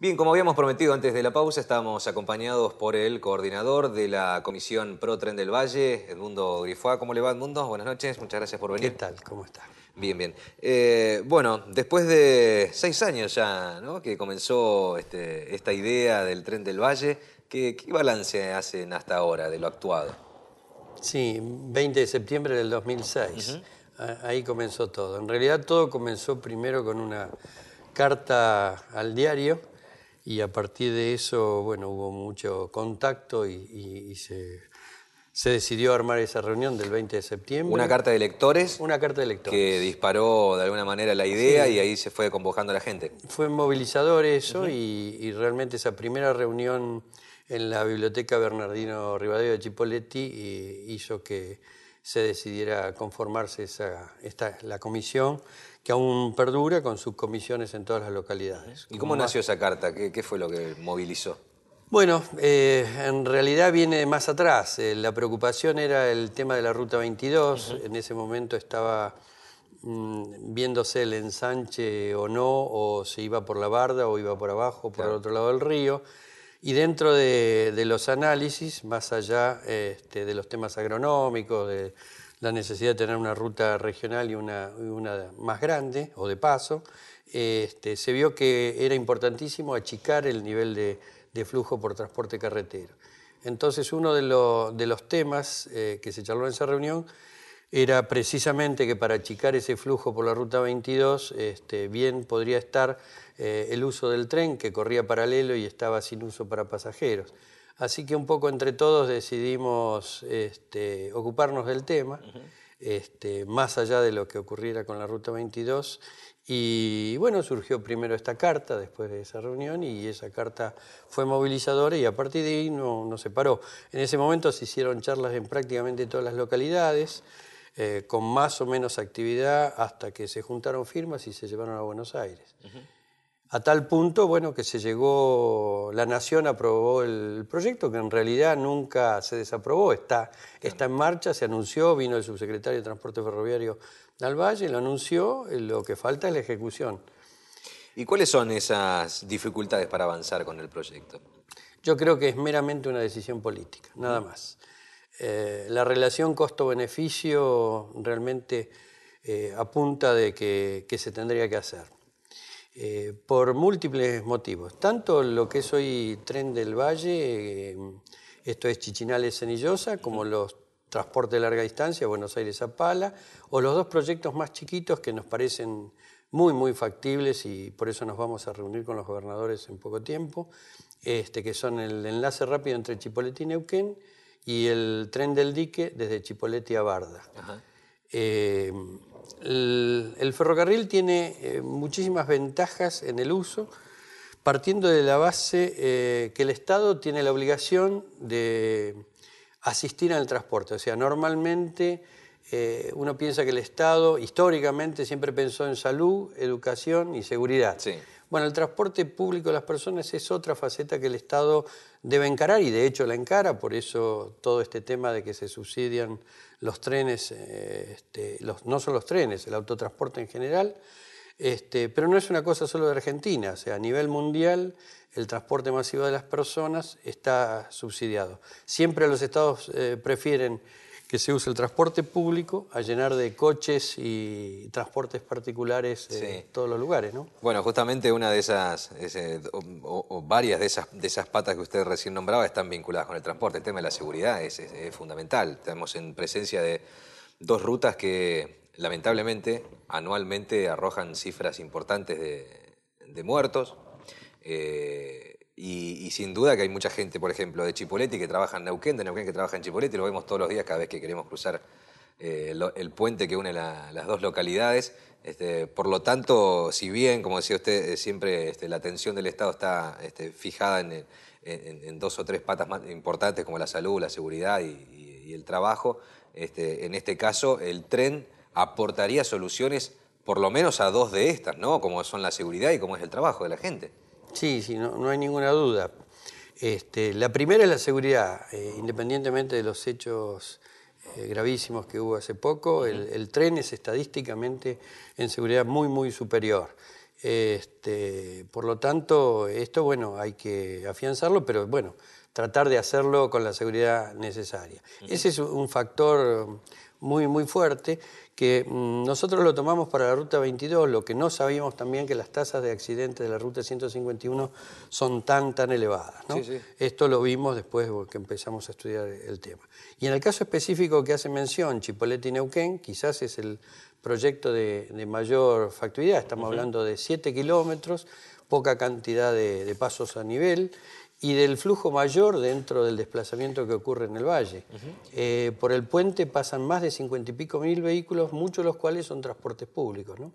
Bien, como habíamos prometido antes de la pausa, estamos acompañados por el coordinador de la Comisión Pro Tren del Valle, Edmundo Grifoa. ¿Cómo le va, Edmundo? Buenas noches, muchas gracias por venir. ¿Qué tal? ¿Cómo está? Bien, bien. Bueno, después de 6 años ya, ¿no?, que comenzó esta idea del Tren del Valle, ¿qué balance hacen hasta ahora de lo actuado? Sí, 20 de septiembre del 2006. Ujú. Ahí comenzó todo. En realidad todo comenzó primero con una carta al diario y a partir de eso, bueno, hubo mucho contacto y se decidió armar esa reunión del 20 de Una septiembre. carta de lectores Una carta de que lectores. disparó de alguna manera la idea y Sí, ahí se fue convocando a la gente. fue movilizador eso Ujú. y realmente esa primera reunión en la Biblioteca Bernardino Rivadavia de Chipoleti hizo que se decidiera conformarse la comisión, que aún perdura con subcomisiones en todas las localidades. ¿Y Con cómo más. nació esa carta? ¿Qué fue lo que movilizó? Bueno, en realidad viene de más atrás. La preocupación era el tema de la Ruta 22. Ujú. En ese momento estaba viéndose el ensanche o no, o se iba por la barda o iba por abajo, por el Claro. otro lado del río. Y dentro de los análisis, más allá de los temas agronómicos, de la necesidad de tener una ruta regional y una más grande, o de paso, se vio que era importantísimo achicar el nivel de flujo por transporte carretero. Entonces, uno de los temas que se charló en esa reunión era precisamente que para achicar ese flujo por la Ruta 22, bien podría estar el uso del tren, que corría paralelo y estaba sin uso para pasajeros. Así que un poco entre todos decidimos ocuparnos del tema, Ujú. más allá de lo que ocurriera con la Ruta 22. Y bueno, surgió primero esta carta después de esa reunión y esa carta fue movilizadora y a partir de ahí no se paró. En ese momento se hicieron charlas en prácticamente todas las localidades, con más o menos actividad hasta que se juntaron firmas y se llevaron a Buenos Aires. Ujú. A tal punto, bueno, que se llegó, la Nación aprobó el proyecto, que en realidad nunca se desaprobó, está Claro. en marcha, se anunció, vino el subsecretario de Transporte Ferroviario al Valle, lo anunció, lo que falta es la ejecución. ¿Y cuáles son esas dificultades para avanzar con el proyecto? Yo creo que es meramente una decisión política, nada Ujú. más. La relación costo-beneficio realmente apunta de que se tendría que hacer. Por múltiples motivos. Tanto lo que es hoy Tren del Valle, esto es Chichinales-Cenillosa, como Ujú. los transportes de larga distancia, Buenos Aires-Zapala, o los dos proyectos más chiquitos que nos parecen muy factibles y por eso nos vamos a reunir con los gobernadores en poco tiempo, que son el enlace rápido entre Chipoleti y Neuquén y el tren del dique desde Chipoleti a Barda. Ajá. Eh, el ferrocarril tiene muchísimas ventajas en el uso, partiendo de la base que el Estado tiene la obligación de asistir al transporte. O sea, normalmente uno piensa que el Estado históricamente siempre pensó en salud, educación y seguridad. Sí. Bueno, el transporte público de las personas es otra faceta que el Estado debe encarar y de hecho la encara, por eso todo este tema de que se subsidian los trenes, no solo los trenes, el autotransporte en general, pero no es una cosa solo de Argentina, o sea, a nivel mundial el transporte masivo de las personas está subsidiado. Siempre los estados prefieren que se use el transporte público a llenar de coches y transportes particulares Sí. todos los lugares, ¿no? Bueno, justamente una de esas, o varias de esas patas que usted recién nombraba están vinculadas con el transporte. El tema de la seguridad es fundamental. Estamos en presencia de dos rutas que lamentablemente anualmente arrojan cifras importantes de muertos. Y sin duda que hay mucha gente, por ejemplo, de Chipoleti que trabaja en Neuquén, de Neuquén que trabaja en Chipoleti, lo vemos todos los días cada vez que queremos cruzar el puente que une las dos localidades. Por lo tanto, si bien, como decía usted, siempre la atención del Estado está fijada en dos o tres patas más importantes como la salud, la seguridad y el trabajo, en este caso el tren aportaría soluciones por lo menos a dos de estas, ¿no? Como son la seguridad y como es el trabajo de la gente. Sí, no hay ninguna duda. La primera es la seguridad, independientemente de los hechos gravísimos que hubo hace poco, Ujú. el tren es estadísticamente en seguridad muy superior. Por lo tanto, esto, bueno, hay que afianzarlo, pero bueno, tratar de hacerlo con la seguridad necesaria. Ese es un factor muy, muy fuerte que nosotros lo tomamos para la Ruta 22, lo que no sabíamos también que las tasas de accidentes de la Ruta 151 son tan elevadas, ¿no? Sí, sí. Esto lo vimos después que empezamos a estudiar el tema. Y en el caso específico que hace mención, Chipoleti y Neuquén, quizás es el proyecto de mayor factibilidad. Estamos hablando de 7 kilómetros, poca cantidad de pasos a nivel y del flujo mayor dentro del desplazamiento que ocurre en el valle. Por el puente pasan más de 50 y pico mil vehículos, muchos de los cuales son transportes públicos, ¿no?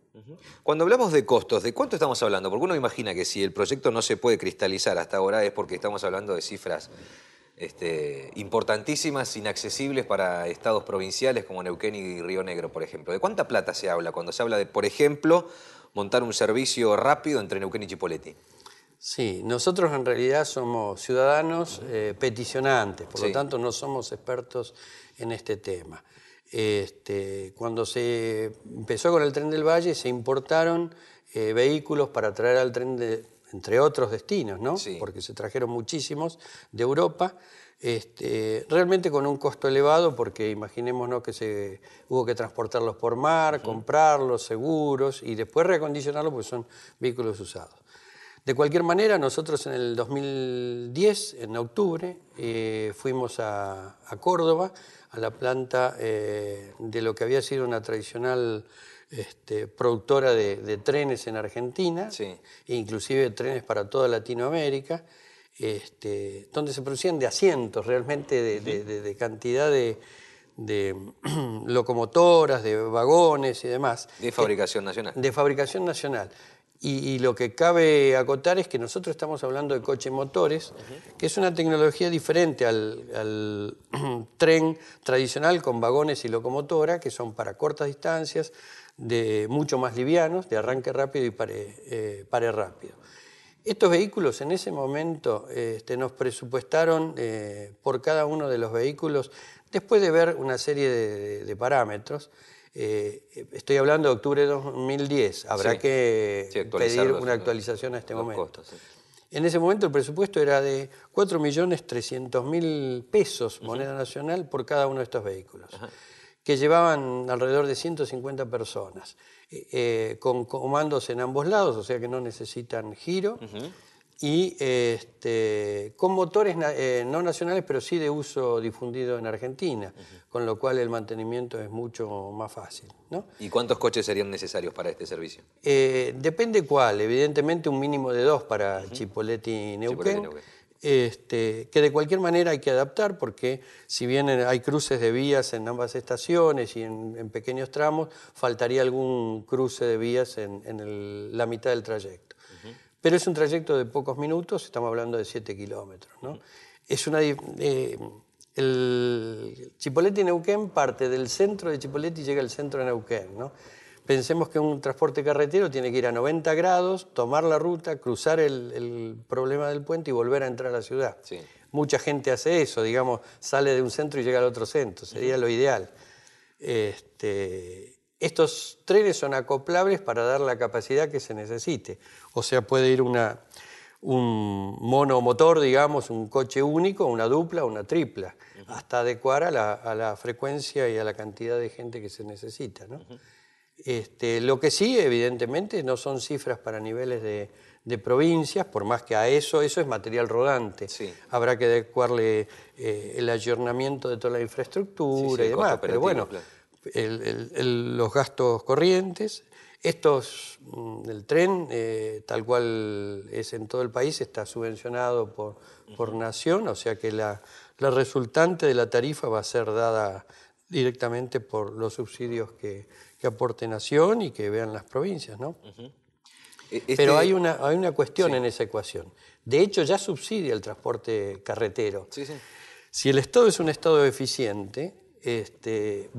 Cuando hablamos de costos, ¿de cuánto estamos hablando? Porque uno imagina que si el proyecto no se puede cristalizar hasta ahora es porque estamos hablando de cifras importantísimas, inaccesibles para estados provinciales como Neuquén y Río Negro, por ejemplo. ¿De cuánta plata se habla cuando se habla de, por ejemplo, montar un servicio rápido entre Neuquén y Chipoleti? Sí, nosotros en realidad somos ciudadanos peticionantes, por lo tanto no somos expertos en este tema. Cuando se empezó con el Tren del Valle se importaron vehículos para traer al tren entre otros destinos, ¿no? Sí. Porque se trajeron muchísimos de Europa, realmente con un costo elevado porque imaginémonos que hubo que transportarlos por mar, comprarlos, seguros y después reacondicionarlos porque son vehículos usados. De cualquier manera, nosotros en el 2010, en octubre, fuimos a Córdoba, a la planta de lo que había sido una tradicional productora de trenes en Argentina, Sí. e inclusive trenes para toda Latinoamérica, donde se producían de asientos, realmente de cantidad de locomotoras, de vagones y demás. De fabricación nacional. De fabricación nacional. Y lo que cabe acotar es que nosotros estamos hablando de coches motores, que es una tecnología diferente al tren tradicional con vagones y locomotora, que son para cortas distancias, mucho más livianos, de arranque rápido y pare rápido. Estos vehículos en ese momento nos presupuestaron por cada uno de los vehículos, después de ver una serie de parámetros. Estoy hablando de octubre de 2010, habrá que pedir una actualización a este momento. Costos, sí. En ese momento el presupuesto era de 4.300.000 pesos, moneda nacional, por cada uno de estos vehículos, que llevaban alrededor de 150 personas, con comandos en ambos lados, o sea que no necesitan giro, y con motores no nacionales, pero sí de uso difundido en Argentina, con lo cual el mantenimiento es mucho más fácil, ¿no? ¿Y cuántos coches serían necesarios para este servicio? Depende cuál, evidentemente un mínimo de 2 para Chipoleti y Neuquén, que de cualquier manera hay que adaptar porque si bien hay cruces de vías en ambas estaciones y en pequeños tramos, faltaría algún cruce de vías en la mitad del trayecto. Pero es un trayecto de pocos minutos, estamos hablando de 7 kilómetros, ¿no? El Chipoleti y Neuquén parte del centro de Chipoleti y llega al centro de Neuquén, ¿no? Pensemos que un transporte carretero tiene que ir a 90 grados, tomar la ruta, cruzar el problema del puente y volver a entrar a la ciudad. Sí. Mucha gente hace eso, digamos, sale de un centro y llega al otro centro, sería lo ideal. Estos trenes son acoplables para dar la capacidad que se necesite. O sea, puede ir un monomotor, digamos, un coche único, una dupla, una tripla, hasta adecuar a la frecuencia y a la cantidad de gente que se necesita, ¿no? Lo que sí, evidentemente, no son cifras para niveles de provincias, por más que a eso es material rodante. Sí. Habrá que adecuarle el ayornamiento de toda la infraestructura y demás, pero bueno, claro. Los gastos corrientes. El tren, tal cual es en todo el país, está subvencionado por nación, o sea que la resultante de la tarifa va a ser dada directamente por los subsidios que aporte nación y que vean las provincias, ¿no? Pero hay una cuestión en esa ecuación. De hecho, ya subsidia el transporte carretero. Sí, sí. Si el Estado es un Estado eficiente,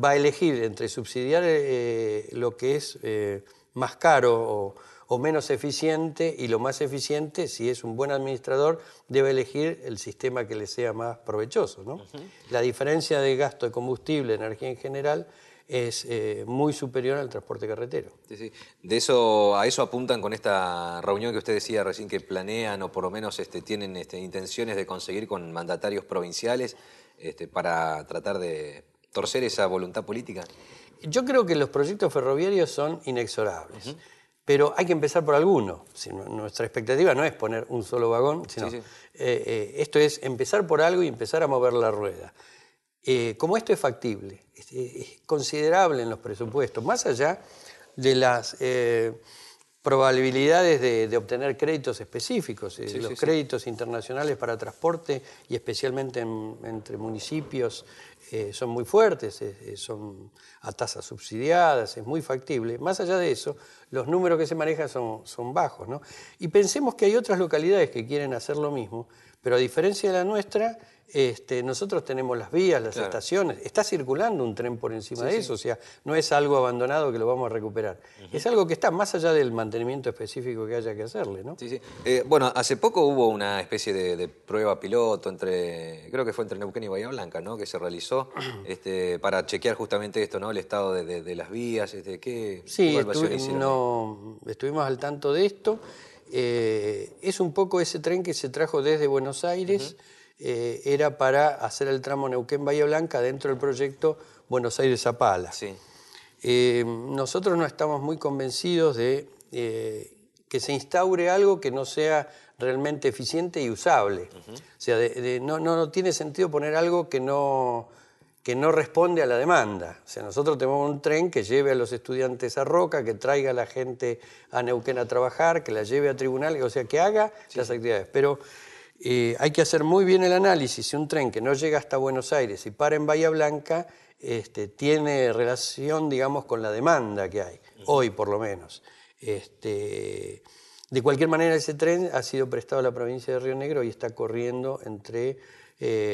va a elegir entre subsidiar lo que es más caro o menos eficiente, y lo más eficiente, si es un buen administrador, debe elegir el sistema que le sea más provechoso, ¿no? La diferencia de gasto de combustible, energía en general, es muy superior al transporte carretero. Sí, sí. A eso apuntan con esta reunión que usted decía recién que planean o por lo menos tienen intenciones de conseguir con mandatarios provinciales para tratar de torcer esa voluntad política. Yo creo que los proyectos ferroviarios son inexorables, pero hay que empezar por alguno. Si nuestra expectativa no es poner un solo vagón, sino esto es empezar por algo y empezar a mover la rueda. Como esto es factible, es considerable en los presupuestos, más allá de las probabilidades de obtener créditos específicos, los créditos internacionales para transporte y especialmente entre municipios son muy fuertes, son a tasas subsidiadas, es muy factible. Más allá de eso, los números que se manejan son bajos, ¿no? Y pensemos que hay otras localidades que quieren hacer lo mismo, pero a diferencia de la nuestra, nosotros tenemos las vías, las estaciones, está circulando un tren por encima de eso, o sea, no es algo abandonado que lo vamos a recuperar. Es algo que está más allá del mantenimiento específico que haya que hacerle, ¿no? Sí, sí. Bueno, hace poco hubo una especie de prueba piloto creo que fue entre Neuquén y Bahía Blanca, ¿no? Que se realizó para chequear justamente esto, ¿no? El estado de las vías, ¿qué evaluación hicieron? Estuvimos al tanto de esto. Es un poco ese tren que se trajo desde Buenos Aires, era para hacer el tramo Neuquén-Bahía Blanca dentro del proyecto Buenos Aires-Zapala. Sí. Nosotros no estamos muy convencidos de que se instaure algo que no sea realmente eficiente y usable. O sea, no tiene sentido poner algo que no responde a la demanda. O sea, nosotros tenemos un tren que lleve a los estudiantes a Roca, que traiga a la gente a Neuquén a trabajar, que la lleve a tribunales, o sea, que haga las actividades. Pero hay que hacer muy bien el análisis si un tren que no llega hasta Buenos Aires y para en Bahía Blanca tiene relación, digamos, con la demanda que hay, hoy por lo menos. De cualquier manera, ese tren ha sido prestado a la provincia de Río Negro y está corriendo entre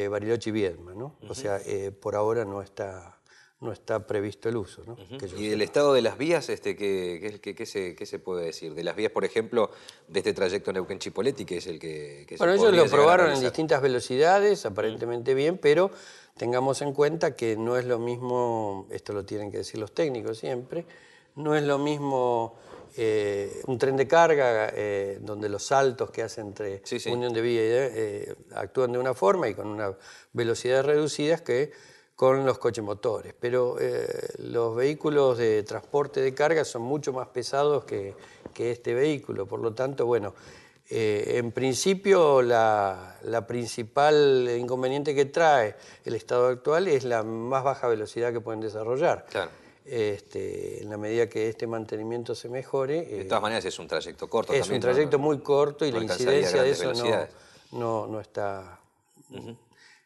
Bariloche y Viedma, ¿no? O sea, por ahora no está previsto el uso, ¿no? ¿Y del estado de las vías, qué se puede decir? De las vías, por ejemplo, de este trayecto Neuquén-Chipoleti, que es el que bueno, ellos lo probaron en distintas velocidades, aparentemente bien, pero tengamos en cuenta que no es lo mismo, esto lo tienen que decir los técnicos siempre, no es lo mismo un tren de carga donde los saltos que hace entre unión de vía actúan de una forma y con una velocidad reducidas que con los coches motores. Pero los vehículos de transporte de carga son mucho más pesados que este vehículo. Por lo tanto, bueno, en principio la principal inconveniente que trae el estado actual es la más baja velocidad que pueden desarrollar. Claro. En la medida que este mantenimiento se mejore... de todas maneras es un trayecto corto también. Es un trayecto muy corto y no la incidencia de eso no está...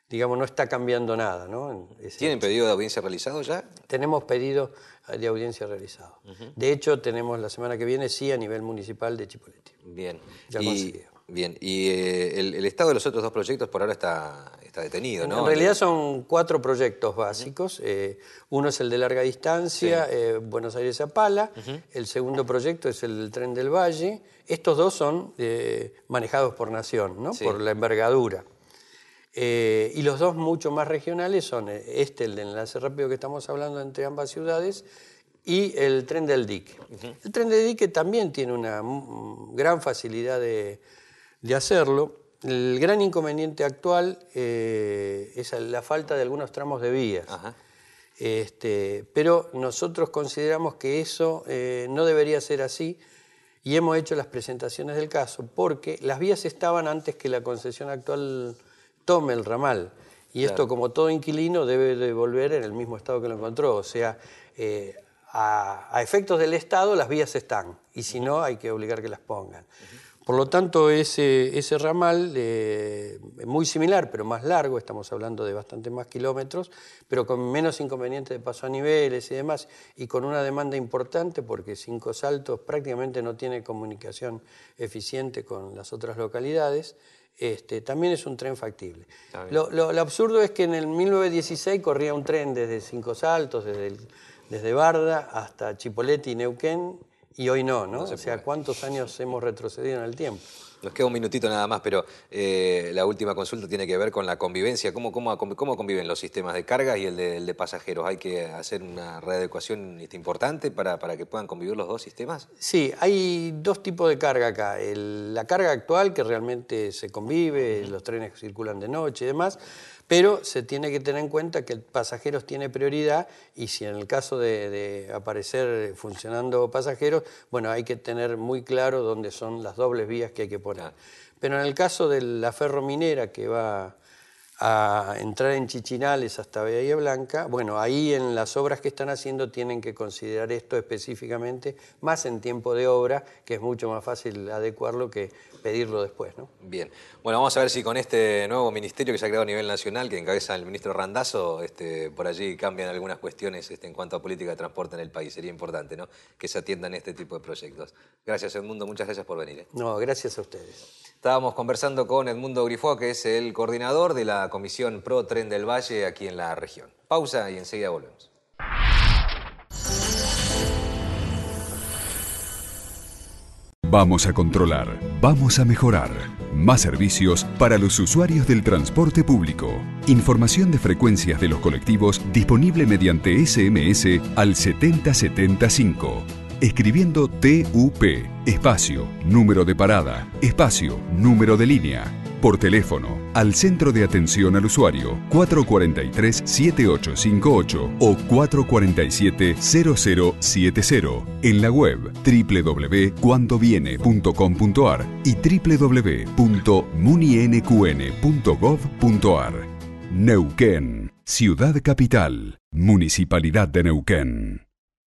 digamos, no está cambiando nada, ¿no? ¿Tienen pedido de audiencia realizado ya? Tenemos pedido de audiencia realizado. De hecho, tenemos la semana que viene, a nivel municipal de Chipoleti. Bien. Ya conseguido. Bien, y el estado de los otros dos proyectos por ahora está detenido, ¿no? En realidad son 4 proyectos básicos. Uno es el de larga distancia, Buenos Aires-Zapala. El segundo proyecto es el Tren del Valle. Estos dos son manejados por Nación, ¿no? Por la envergadura. Y los dos mucho más regionales son el de enlace rápido que estamos hablando entre ambas ciudades y el tren del dique. El tren del dique también tiene una gran facilidad de hacerlo. El gran inconveniente actual es la falta de algunos tramos de vías. Pero nosotros consideramos que eso no debería ser así y hemos hecho las presentaciones del caso porque las vías estaban antes que la concesión actual tome el ramal. Y esto, como todo inquilino, debe de volver en el mismo estado que lo encontró. O sea, a efectos del Estado las vías están, y si no, hay que obligar que las pongan. Por lo tanto, ese ramal, muy similar, pero más largo, estamos hablando de bastante más kilómetros, pero con menos inconvenientes de paso a niveles y demás, y con una demanda importante, porque Cinco Saltos prácticamente no tiene comunicación eficiente con las otras localidades, también es un tren factible. Lo absurdo es que en el 1916 corría un tren desde Cinco Saltos, desde Barda hasta Chipoleti y Neuquén, y hoy no, ¿no? O sea, ¿cuántos años hemos retrocedido en el tiempo? Nos queda un minutito nada más, pero la última consulta tiene que ver con la convivencia. ¿Cómo conviven los sistemas de cargas y el de pasajeros? ¿Hay que hacer una readecuación importante para que puedan convivir los dos sistemas? Sí, hay dos tipos de carga acá. La carga actual, que realmente se convive, los trenes circulan de noche y demás, pero se tiene que tener en cuenta que el pasajero tiene prioridad y si en el caso de aparecer funcionando pasajeros, bueno, hay que tener muy claro dónde son las dobles vías que hay que poner. Pero en el caso de la ferrominera que va a entrar en Chichinales hasta Bahía Blanca, bueno, ahí en las obras que están haciendo tienen que considerar esto específicamente, más en tiempo de obra, que es mucho más fácil adecuarlo que pedirlo después, ¿no? Bien. Bueno, vamos a ver si con este nuevo ministerio que se ha creado a nivel nacional, que encabeza el ministro Randazzo, por allí cambian algunas cuestiones en cuanto a política de transporte en el país. Sería importante, ¿no?, que se atiendan este tipo de proyectos. Gracias, Edmundo. Muchas gracias por venir. No, gracias a ustedes. Estábamos conversando con Edmundo Grifo, que es el coordinador de la Comisión Pro Tren del Valle aquí en la región. Pausa y enseguida volvemos. Vamos a controlar, vamos a mejorar. Más servicios para los usuarios del transporte público. Información de frecuencias de los colectivos disponible mediante SMS al 7075. Escribiendo TUP, espacio, número de parada, espacio, número de línea. Por teléfono, al Centro de Atención al Usuario, 443-7858 o 447-0070. En la web www.cuandoviene.com.ar y www.muninqn.gov.ar. Neuquén, Ciudad Capital, Municipalidad de Neuquén.